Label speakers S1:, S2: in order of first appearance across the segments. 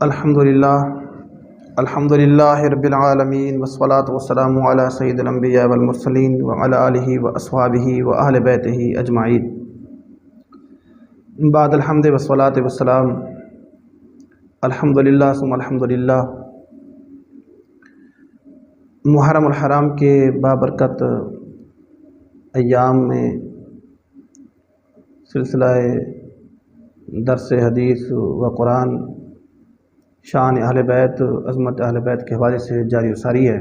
S1: الحمدللہ رب العالمین والصلاة والسلام علی سید الانبیاء والمرسلین وعلی آلہ واصحابہ واہل بیتہ اجمعین۔ بعد الحمد والصلاة والسلام، الحمدللہ ثم الحمدللہ۔ محرم الحرام کے بابرکت ایام میں سلسلہ درس حدیث و قرآن شان اہل بیت، عظمت اہل بیت کے حوالے سے جاری و ساری ہے۔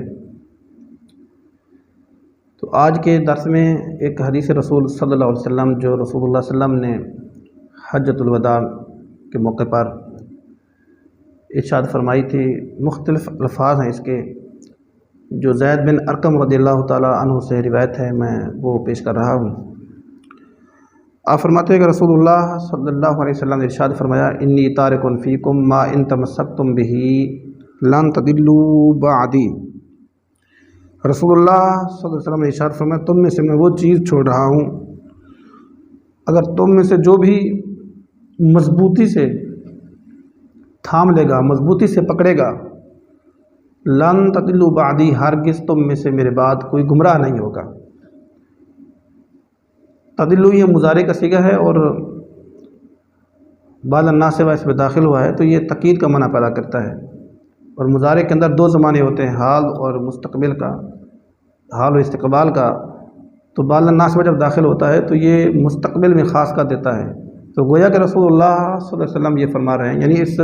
S1: تو آج کے درس میں ایک حدیث رسول صلی اللہ علیہ وسلم جو رسول اللہ صلی اللہ علیہ وسلم نے حجۃ الوداع کے موقع پر ارشاد فرمائی تھی، مختلف الفاظ ہیں اس کے، جو زید بن ارقم رضی اللہ تعالیٰ عنہ سے روایت ہے، میں وہ پیش کر رہا ہوں۔ آپ فرماتے ہیں کہ رسول اللہ صلی اللہ علیہ وسلم نے ارشاد فرمایا، انی تارک فیکم ما ان تمسکتم بہ لن تضلوا بعدی۔ رسول اللہ صلی اللہ علیہ وسلم نے ارشاد فرمایا، تم میں سے میں وہ چیز چھوڑ رہا ہوں، اگر تم میں سے جو بھی مضبوطی سے تھام لے گا، مضبوطی سے پکڑے گا، لن تضلوا بعدی، ہرگز تم میں سے میرے بعد کوئی گمراہ نہیں ہوگا۔ تضلوا یہ مضارع کا صیغہ ہے اور بعد الناصبہ اس میں داخل ہوا ہے، تو یہ تاکید کا معنی پیدا کرتا ہے۔ اور مضارع کے اندر دو زمانے ہوتے ہیں، حال اور مستقبل کا، حال و استقبال کا۔ تو بعد الناصبہ جب داخل ہوتا ہے تو یہ مستقبل میں خاص کر دیتا ہے۔ تو گویا کہ رسول اللہ صلی اللہ علیہ وسلم یہ فرما رہے ہیں، یعنی اس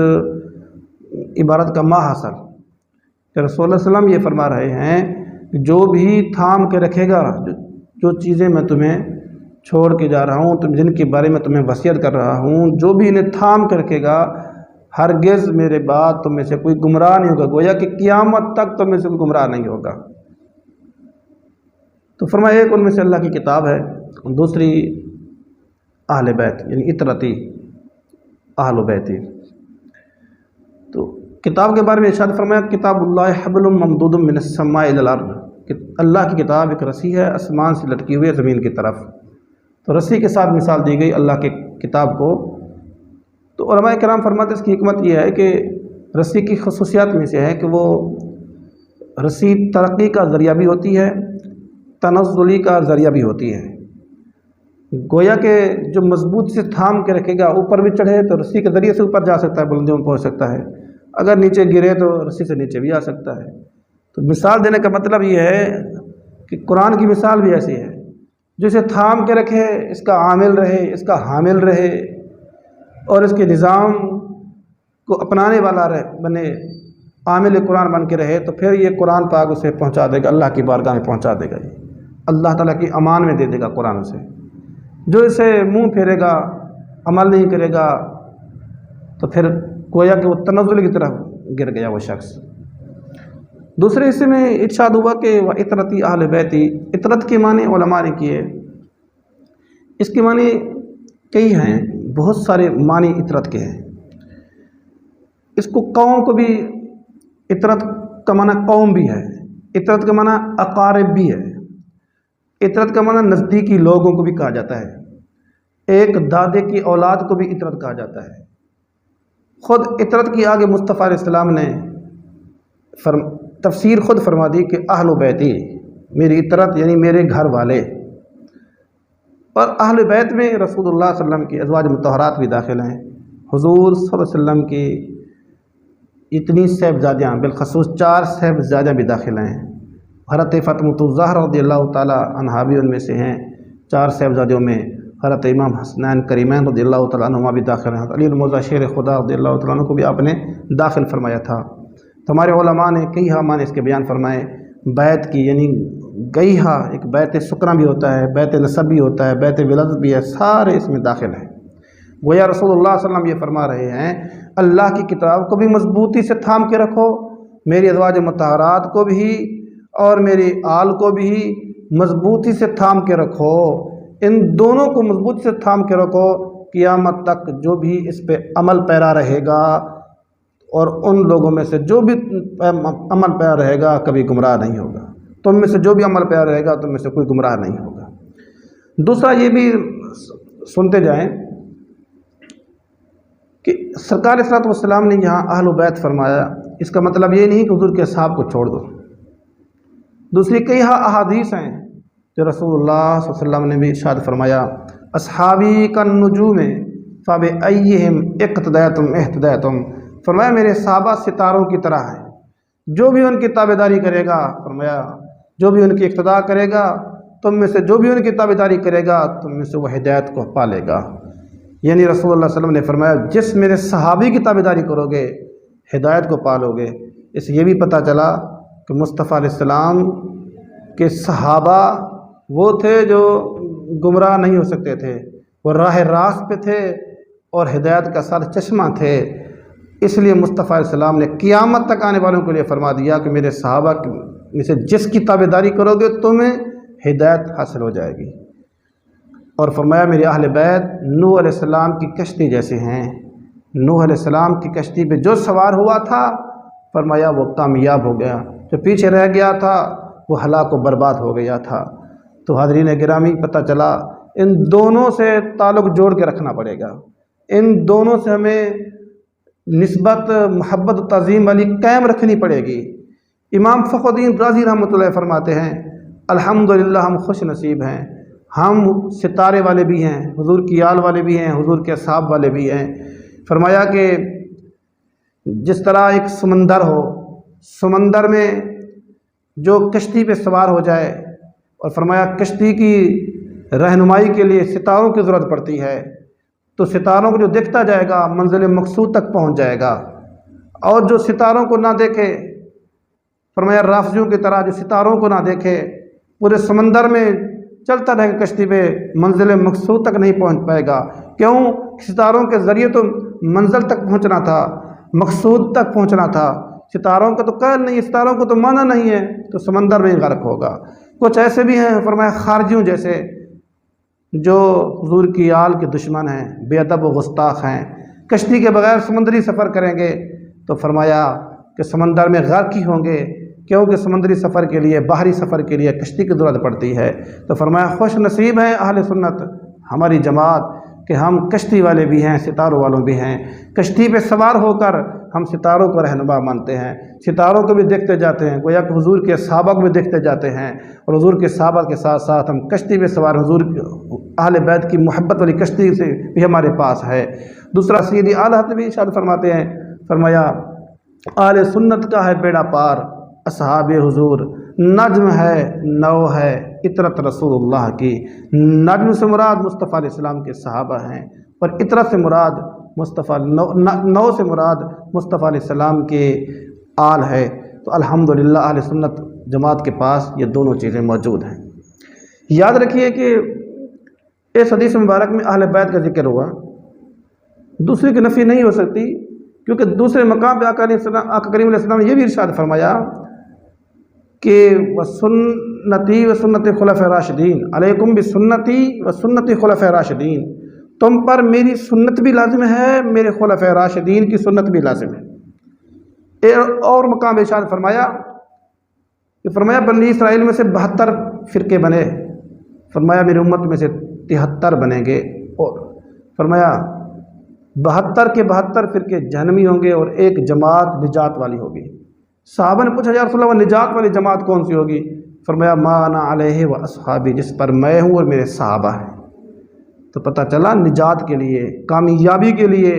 S1: عبارت کا ما حاصل کہ رسول اللہ صلی اللہ علیہ وسلم یہ فرما رہے ہیں کہ جو بھی تھام کے رکھے گا، جو چیزیں میں تمہیں چھوڑ کے جا رہا ہوں، جن کے بارے میں تمہیں وصیت کر رہا ہوں، جو بھی انہیں تھام کے رکھے گا، ہرگز میرے بعد تم میں سے کوئی گمراہ نہیں ہوگا۔ گویا کہ قیامت تک تم میں سے کوئی گمراہ نہیں ہوگا۔ تو فرمایا ایک ان میں سے اللہ کی کتاب ہے، دوسری اہل بیت یعنی اطرتی اہل بیتی۔ تو کتاب کے بارے میں ارشاد فرمایا، کتاب اللہ حبل ممدود من السماء الی الارض، کہ اللہ کی کتاب ایک رسی ہے آسمان سے لٹکی ہوئی ہے زمین کی طرف۔ تو رسی کے ساتھ مثال دی گئی اللہ کی کتاب کو۔ تو علماء کرام فرماتے ہیں اس کی حکمت یہ ہے کہ رسی کی خصوصیات میں سے ہے کہ وہ رسی ترقی کا ذریعہ بھی ہوتی ہے، تنزلی کا ذریعہ بھی ہوتی ہے۔ گویا کہ جو مضبوط سے تھام کے رکھے گا، اوپر بھی چڑھے تو رسی کے ذریعے سے اوپر جا سکتا ہے، بلندیوں میں پہنچ سکتا ہے، اگر نیچے گرے تو رسی سے نیچے بھی آ سکتا ہے۔ تو مثال دینے کا مطلب یہ ہے کہ قرآن کی مثال بھی ایسی ہے، جو اسے تھام کے رکھے، اس کا عامل رہے، اس کا حامل رہے اور اس کے نظام کو اپنانے والا بنے، عامل قرآن بن کے رہے، تو پھر یہ قرآن پاک اسے پہنچا دے گا، اللہ کی بارگاہ میں پہنچا دے گا، یہ اللہ تعالیٰ کی امان میں دے دے گا قرآن سے۔ جو اسے منہ پھیرے گا، عمل نہیں کرے گا، تو پھر گویا کہ وہ تنزل کی طرف گر گیا وہ شخص۔ دوسرے حصے میں ارشاد ہوا کہ وہ اطرتی اہل بیتی، اطرت کے معنی علماء نے کیے، اس کے معنی کئی ہیں، بہت سارے معنی اطرت کے ہیں۔ اس کو قوم کو بھی، اطرت کا معنی قوم بھی ہے، اطرت کا معنی اقارب بھی ہے، اطرت کا معنی نزدیکی لوگوں کو بھی کہا جاتا ہے، ایک دادے کی اولاد کو بھی اطرت کہا جاتا ہے۔ خود اطرت کی آگے مصطفیٰ علیہ السلام نے تفسیر خود فرما دی کہ اہل بیتی، میری اطرت یعنی میرے گھر والے۔ اور اہل بیت میں رسول اللہ صلی اللہ علیہ وسلم کی ازواج مطہرات بھی داخل ہیں، حضور صلی اللہ علیہ وسلم کی اتنی صاحبزادیاں، بالخصوص 4 صاحبزادیاں بھی داخل ہیں۔ حضرت فاطمۃ الزہرا رضی اللہ تعالیٰ عنہا بھی ان میں سے ہیں، 4 صاحبزادیوں میں حضرت امام حسنین کریمین رضی اللہ تعالیٰ عنہما بھی داخل ہیں، علی المرتضیٰ شیر خدا رضی اللہ تعالیٰ عنہ کو بھی آپ نے داخل فرمایا تھا۔ تو ہمارے علماء نے کئی معنی اس کے بیان فرمائے۔ بیت کی یعنی گیہا، ایک بیت سکنا بھی ہوتا ہے، بیت نسب بھی ہوتا ہے، بیت ولادت بھی ہے، سارے اس میں داخل ہیں۔ گویا رسول اللہ صلی اللہ علیہ وسلم یہ فرما رہے ہیں، اللہ کی کتاب کو بھی مضبوطی سے تھام کے رکھو، میری ازواج مطہرات کو بھی اور میری آل کو بھی مضبوطی سے تھام کے رکھو، ان دونوں کو مضبوطی سے تھام کے رکھو، قیامت تک جو بھی اس پہ عمل پیرا رہے گا اور ان لوگوں میں سے جو بھی عمل پیرا رہے گا کبھی گمراہ نہیں ہوگا۔ تم میں سے جو بھی عمل پیرا رہے گا تم میں سے کوئی گمراہ نہیں ہوگا۔ دوسرا یہ بھی سنتے جائیں کہ سرکار صلی اللہ علیہ وسلم نے یہاں اہل بیت فرمایا، اس کا مطلب یہ نہیں کہ حضور کے اصحاب کو چھوڑ دو۔ دوسری کئی احادیث ہیں جو رسول اللہ صلی اللہ علیہ وسلم نے بھی ارشاد فرمایا، اصحابی کالنجوم فبأیہم اقتدیتم اہتدیتم، فرمایا میرے صحابہ ستاروں کی طرح ہیں، جو بھی ان کی تابعداری کرے گا، فرمایا جو بھی ان کی اقتداء کرے گا تم میں سے، جو بھی ان کی تابعداری کرے گا تم میں سے وہ ہدایت کو پالے گا۔ یعنی رسول اللہ صلی اللہ علیہ وسلم نے فرمایا جس میرے صحابی کی تابعداری کرو گے ہدایت کو پالو گے۔ اس سے یہ بھی پتہ چلا کہ مصطفیٰ علیہ السلام کے صحابہ وہ تھے جو گمراہ نہیں ہو سکتے تھے، وہ راہ راست پہ تھے اور ہدایت کا سر چشمہ تھے۔ اس لیے مصطفیٰ علیہ السلام نے قیامت تک آنے والوں کے لیے فرما دیا کہ میرے صحابہ میں سے جس کی تابعداری کرو گے تمہیں ہدایت حاصل ہو جائے گی۔ اور فرمایا میرے اہل بیت نوح علیہ السلام کی کشتی جیسے ہیں، نوح علیہ السلام کی کشتی پہ جو سوار ہوا تھا فرمایا وہ کامیاب ہو گیا، جو پیچھے رہ گیا تھا وہ ہلاک و برباد ہو گیا تھا۔ تو حاضرین گرامی پتہ چلا ان دونوں سے تعلق جوڑ کے رکھنا پڑے گا، ان دونوں سے ہمیں نسبت محبت و تعظیم والی قائم رکھنی پڑے گی۔ امام فخر الدین رازی رحمۃ اللہ فرماتے ہیں الحمدللہ ہم خوش نصیب ہیں، ہم ستارے والے بھی ہیں، حضور کی آل والے بھی ہیں، حضور کے اصحاب والے بھی ہیں۔ فرمایا کہ جس طرح ایک سمندر ہو، سمندر میں جو کشتی پہ سوار ہو جائے، اور فرمایا کشتی کی رہنمائی کے لیے ستاروں کی ضرورت پڑتی ہے، تو ستاروں کو جو دیکھتا جائے گا منزل مقصود تک پہنچ جائے گا، اور جو ستاروں کو نہ دیکھے، فرمایا رافضیوں کی طرح جو ستاروں کو نہ دیکھے پورے سمندر میں چلتا رہے گا کشتی پہ، منزل مقصود تک نہیں پہنچ پائے گا۔ کیوں؟ ستاروں کے ذریعے تو منزل تک پہنچنا تھا، مقصود تک پہنچنا تھا، ستاروں کا تو قید نہیں، ستاروں کو تو مانا نہیں ہے، تو سمندر میں غرق ہوگا۔ کچھ ایسے بھی ہیں فرمایا خارجیوں جیسے جو حضور کی آل کے دشمن ہیں، بے ادب و گستاخ ہیں، کشتی کے بغیر سمندری سفر کریں گے تو فرمایا کہ سمندر میں غرق ہی ہوں گے، کیونکہ سمندری سفر کے لیے، باہری سفر کے لیے کشتی کی ضرورت پڑتی ہے۔ تو فرمایا خوش نصیب ہیں اہل سنت ہماری جماعت کہ ہم کشتی والے بھی ہیں، ستاروں والوں بھی ہیں، کشتی پہ سوار ہو کر ہم ستاروں کو رہنما مانتے ہیں، ستاروں کو بھی دیکھتے جاتے ہیں، گویا کہ حضور کے صحابہ کو بھی دیکھتے جاتے ہیں، اور حضور کے صحابہ کے ساتھ ساتھ ہم کشتی پہ سوار حضور اہل بیت کی محبت والی کشتی سے بھی ہمارے پاس ہے۔ دوسرا سیدی اعلیٰ حضرت بھی ارشاد فرماتے ہیں، فرمایا اہل سنت کا ہے بیڑا پار، اصحاب حضور نجم ہے، نو ہے اطرت رسول اللہ کی۔ نجم سے مراد مصطفیٰ علیہ السلام کے صحابہ ہیں، اور اطرت سے مراد مصطفیٰ، نو سے مراد مصطفیٰ علیہ السلام کے آل ہے۔ تو الحمدللہ اہل سنت جماعت کے پاس یہ دونوں چیزیں موجود ہیں۔ یاد رکھیے کہ اس حدیث مبارک میں اہل بیت کا ذکر ہوا، دوسرے کی نفی نہیں ہو سکتی، کیونکہ دوسرے مقام پہ آقا کریم علیہ السلام نے یہ بھی ارشاد فرمایا کہ وَسُنَّتِي وَسُنَّتِ خُلَفَاءِ راشدین، علیکم بسنتی وسنت خلفاء راشدین، تم پر میری سنت بھی لازم ہے، میرے خلفاء راشدین کی سنت بھی لازم ہے۔ اور مقام ارشاد فرمایا کہ فرمایا بنی اسرائیل میں سے 72 فرقے بنے، فرمایا میری امت میں سے 73 بنیں گے، اور فرمایا 72 کے 72 فرقے جہنمی ہوں گے اور ایک جماعت نجات والی ہوگی۔ صحابہ نے پوچھا یا رسول اللہ نجات والی جماعت کون سی ہوگی؟ فرمایا ما انا علیہ و اصحابی، جس پر میں ہوں اور میرے صحابہ ہیں۔ تو پتہ چلا نجات کے لیے، کامیابی کے لیے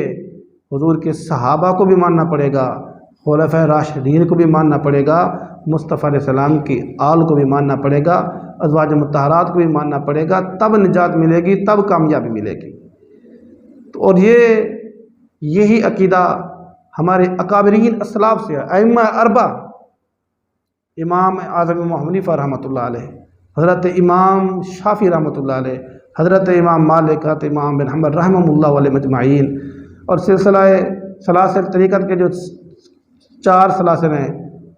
S1: حضور کے صحابہ کو بھی ماننا پڑے گا، خلفاء راشدین کو بھی ماننا پڑے گا، مصطفیٰ علیہ السلام کی آل کو بھی ماننا پڑے گا، ازواج مطہرات کو بھی ماننا پڑے گا، تب نجات ملے گی، تب کامیابی ملے گی۔ اور یہی عقیدہ ہمارے اکابرین اسلاف سے، ائمہ اربع، امام اعظم محمد حنیفہ رحمۃ اللہ علیہ، حضرت امام شافعی رحمۃ اللہ علیہ، حضرت امام مالک، حضرت امام بن حنبل رحمہ اللہ علیہ مجمعین، اور سلسلہ سلاسل طریقت کے جو 4 سلاسل ہیں،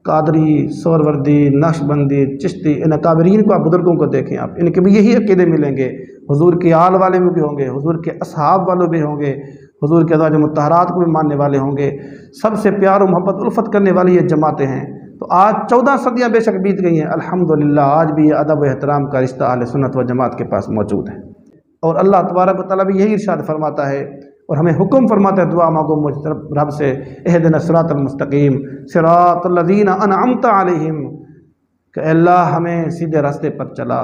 S1: قادری، سہروردی، نقشبندی، چشتی، ان اکابرین کو، آپ بزرگوں کو دیکھیں، آپ ان کے بھی یہی عقیدے ملیں گے، حضور کے آل والے میں بھی ہوں گے، حضور کے اصحاب والوں بھی ہوں گے، حضور کے ازواج مطہرات کو بھی ماننے والے ہوں گے، سب سے پیار و محبت الفت کرنے والی یہ جماعتیں ہیں۔ تو آج 14 صدیاں بے شک بیت گئی ہیں، الحمدللہ آج بھی یہ ادب و احترام کا رشتہ اہل سنت و جماعت کے پاس موجود ہے۔ اور اللہ تبارک و تعالیٰ بھی یہی ارشاد فرماتا ہے اور ہمیں حکم فرماتا ہے دعا مانگو مجھ رب سے، اہدنا الصراط المستقیم صراط الذین انعمت علیہم، کہ اے اللہ ہمیں سیدھے راستے پر چلا،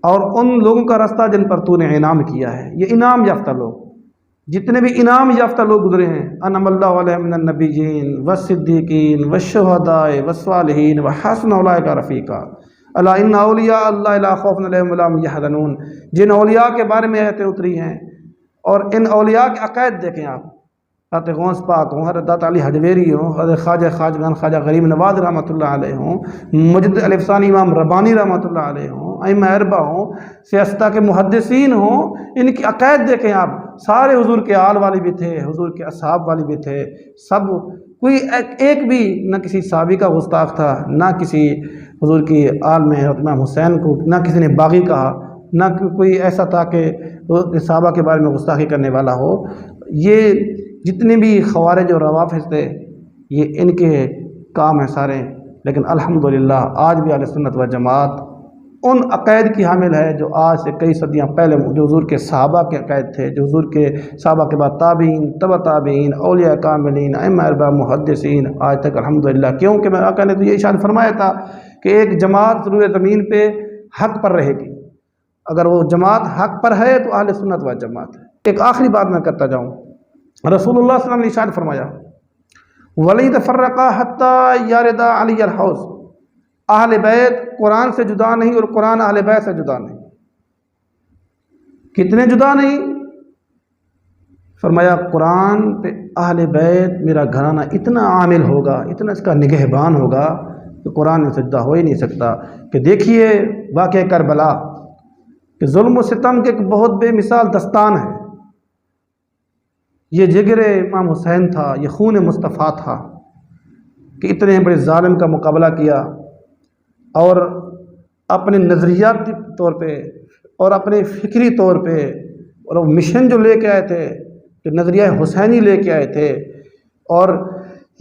S1: اور ان لوگوں کا راستہ جن پر تو نے انعام کیا ہے۔ یہ انعام یافتہ لوگ، جتنے بھی انعام یافتہ لوگ گزرے ہیں، انعم اللہ علیہم من النبیین والصدیقین والشہداء والصالحین وحسن اولئک رفیقا، الا ان اولیاء اللہ لا خوف علیہم ولا هم یحزنون۔ جن اولیاء کے بارے میں آیتیں اتری ہیں، اور ان اولیاء کے عقائد دیکھیں آپ، حضرت غوث پاک ہوں، حضرت داتا علی حجویری ہوں، حضرت خواجہ خواجگان خواجہ غریب نواز رحمۃ اللہ علیہ ہوں، مجد الف ثانی امام ربانی رحمۃ اللہ علیہ ہوں، ائمہ اربعہ ہوں، سیاستہ کے محدثین ہوں، ان کی عقائد دیکھیں آپ، سارے حضور کے آل والے بھی تھے، حضور کے اصحاب والے بھی تھے، سب کوئی ایک بھی نہ کسی صحابی کا گستاخ تھا، نہ کسی حضور کی آل میں امام حسین کو نہ کسی نے باغی کہا، نہ کوئی ایسا تھا کہ صحابہ کے بارے میں گستاخی کرنے والا ہو۔ یہ جتنے بھی خوارج اور روافض تھے، یہ ان کے کام ہیں سارے، لیکن الحمدللہ آج بھی اہل سنت و جماعت ان عقائد کی حامل ہے جو آج سے کئی صدیاں پہلے جو حضور کے صحابہ کے عقائد تھے، جو حضور کے صحابہ کے بعد تابعین، تبع تابعین، اولیاء کاملین، ائمہ اربعہ، محدثین، آج تک الحمدللہ۔ کیونکہ میں آقا نے تو یہ ارشاد فرمایا تھا کہ ایک جماعت روئے زمین پہ حق پر رہے گی، اگر وہ جماعت حق پر ہے تو اہل سنت و جماعت ہے۔ ایک آخری بات میں کرتا جاؤں، رسول اللہ صلی اللہ علیہ وسلم نے ارشاد فرمایا وَلَن يَتَفَرَّقَا حَتَّى يَرِدَ عَلِيَّ الْحَوْض، اہل بیت قرآن سے جدا نہیں اور قرآن اہل بیت سے جدا نہیں۔ کتنے جدا نہیں؟ فرمایا قرآن پہ اہل بیت میرا گھرانہ اتنا عامل ہوگا، اتنا اس کا نگہبان ہوگا کہ قرآن سے جدا ہو ہی نہیں سکتا۔ کہ دیکھیے واقعہ کربلا کہ ظلم و ستم کے ایک بہت بے مثال دستان ہے۔ یہ جگر امام حسین تھا، یہ خون مصطفیٰ تھا کہ اتنے بڑے ظالم کا مقابلہ کیا، اور اپنے نظریاتی طور پہ اور اپنے فکری طور پہ، اور وہ مشن جو لے کے آئے تھے، جو نظریہ حسینی لے کے آئے تھے، اور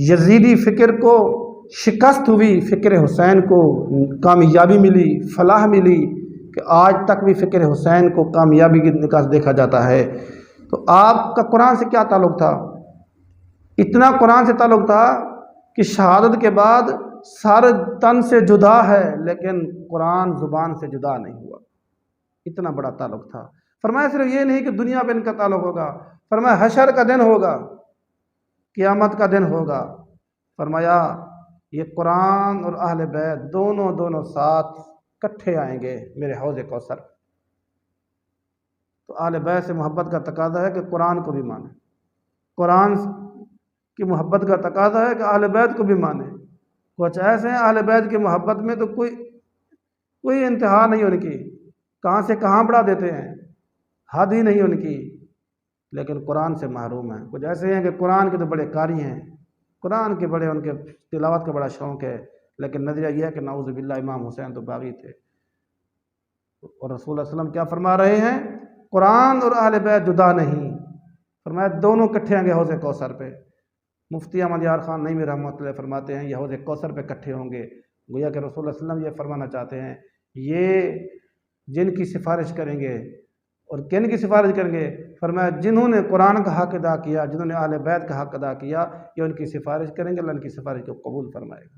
S1: یزیدی فکر کو شکست ہوئی، فکر حسین کو کامیابی ملی، فلاح ملی، کہ آج تک بھی فکر حسین کو کامیابی کی نگاہ سے دیکھا جاتا ہے۔ تو آپ کا قرآن سے کیا تعلق تھا؟ اتنا قرآن سے تعلق تھا کہ شہادت کے بعد سارے تن سے جدا ہے، لیکن قرآن زبان سے جدا نہیں ہوا، اتنا بڑا تعلق تھا۔ فرمایا صرف یہ نہیں کہ دنیا پہ ان کا تعلق ہوگا، فرمایا حشر کا دن ہوگا، قیامت کا دن ہوگا، فرمایا یہ قرآن اور اہل بیت دونوں ساتھ کٹھے آئیں گے میرے حوض کوثر۔ تو اہل بیت سے محبت کا تقاضا ہے کہ قرآن کو بھی مانیں، قرآن کی محبت کا تقاضا ہے کہ اہل بیت کو بھی مانیں۔ کچھ ایسے ہیں اہل بیت کی محبت میں تو کوئی انتہا نہیں ان کی، کہاں سے کہاں بڑھا دیتے ہیں، حد ہی نہیں ان کی، لیکن قرآن سے محروم ہیں۔ کچھ ایسے ہیں کہ قرآن کے تو بڑے قاری ہیں، قرآن کے بڑے ان کے تلاوت کا بڑا شوق ہے، لیکن نظریہ یہ ہے کہ نعوذ باللہ امام حسین تو باغی تھے۔ اور رسول اللہ صلی اللہ علیہ وسلم کیا فرما رہے ہیں؟ قرآن اور اہل بیت جدا نہیں، فرمایا دونوں کٹھے ہوں گے حوض کوثر پہ۔ مفتی احمد یار خان نعیمی رحمۃ اللہ فرماتے ہیں یہ حوض کوثر پہ کٹھے ہوں گے، گویا کہ رسول اللہ صلی اللہ علیہ وسلم یہ فرمانا چاہتے ہیں یہ جن کی سفارش کریں گے، اور کن کی سفارش کریں گے؟ فرمایا جنہوں نے قرآن کا حق ادا کیا، جنہوں نے اہل بیت کا حق ادا کیا، یہ ان کی سفارش کریں گے، اللہ ان کی سفارش کو قبول فرمائے گا۔